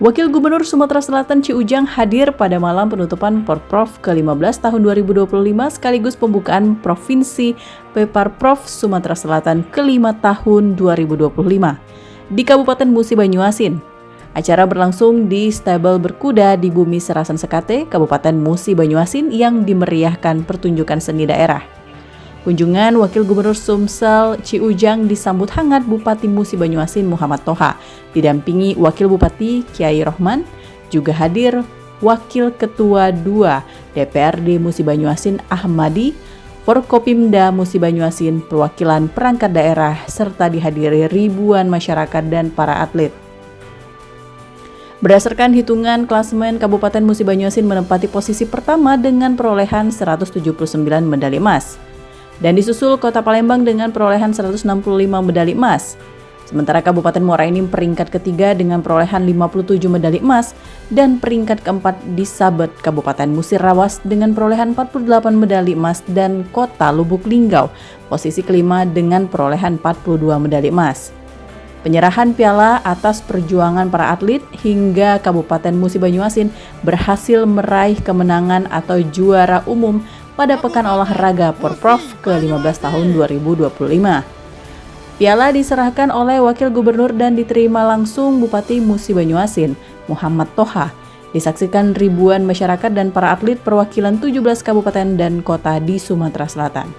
Wakil Gubernur Sumatera Selatan Ci Ujang hadir pada malam penutupan Porprov ke-15 tahun 2025 sekaligus pembukaan Provinsi Peparprov Sumatera Selatan ke-5 tahun 2025 di Kabupaten Musi Banyuasin. Acara berlangsung di Stable Berkuda di Bumi Serasan Sekate, Kabupaten Musi Banyuasin yang dimeriahkan pertunjukan seni daerah. Kunjungan Wakil Gubernur Sumsel Ci Ujang disambut hangat Bupati Musi Banyuasin Muhammad Toha, didampingi Wakil Bupati Kiai Rohman, juga hadir Wakil Ketua 2 DPRD Musi Banyuasin Ahmadi, Forkopimda Musi Banyuasin, perwakilan perangkat daerah, serta dihadiri ribuan masyarakat dan para atlet. Berdasarkan hitungan klasemen, Kabupaten Musi Banyuasin menempati posisi pertama dengan perolehan 179 medali emas. Dan disusul Kota Palembang dengan perolehan 165 medali emas. Sementara Kabupaten Muara Enim peringkat ketiga dengan perolehan 57 medali emas dan peringkat keempat disabet Kabupaten Musirawas dengan perolehan 48 medali emas dan Kota Lubuk Linggau posisi kelima dengan perolehan 42 medali emas. Penyerahan piala atas perjuangan para atlet hingga Kabupaten Musi Banyuasin berhasil meraih kemenangan atau juara umum pada Pekan Olahraga Porprov ke-15 tahun 2025. Piala diserahkan oleh Wakil Gubernur dan diterima langsung Bupati Musi Banyuasin, Muhammad Toha. Disaksikan ribuan masyarakat dan para atlet perwakilan 17 kabupaten dan kota di Sumatera Selatan.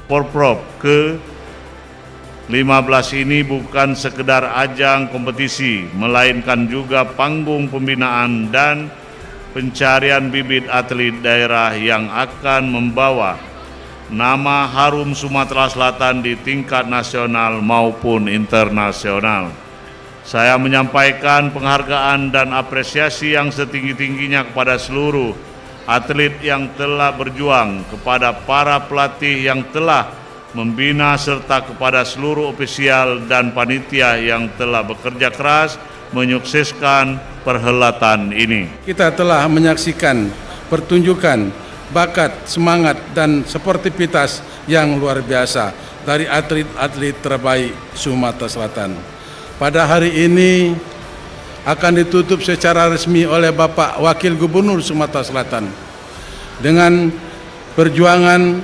Porprov ke-15 ini bukan sekedar ajang kompetisi, melainkan juga panggung pembinaan dan pencarian bibit atlet daerah yang akan membawa nama harum Sumatera Selatan di tingkat nasional maupun internasional. Saya menyampaikan penghargaan dan apresiasi yang setinggi-tingginya kepada seluruh atlet yang telah berjuang, kepada para pelatih yang telah membina, serta kepada seluruh ofisial dan panitia yang telah bekerja keras menyukseskan perhelatan ini. Kita telah menyaksikan pertunjukan bakat, semangat, dan sportivitas yang luar biasa dari atlet-atlet terbaik Sumatera Selatan. Pada hari ini akan ditutup secara resmi oleh Bapak Wakil Gubernur Sumatera Selatan dengan perjuangan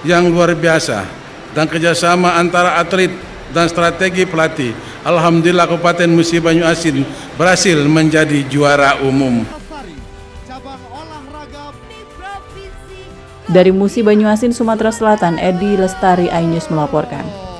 yang luar biasa dan kerjasama antara atlet dan strategi pelatih. Alhamdulillah Kabupaten Musi Banyuasin berhasil menjadi juara umum. Dari Musi Banyuasin, Sumatera Selatan, Edi Lestari, iNews melaporkan.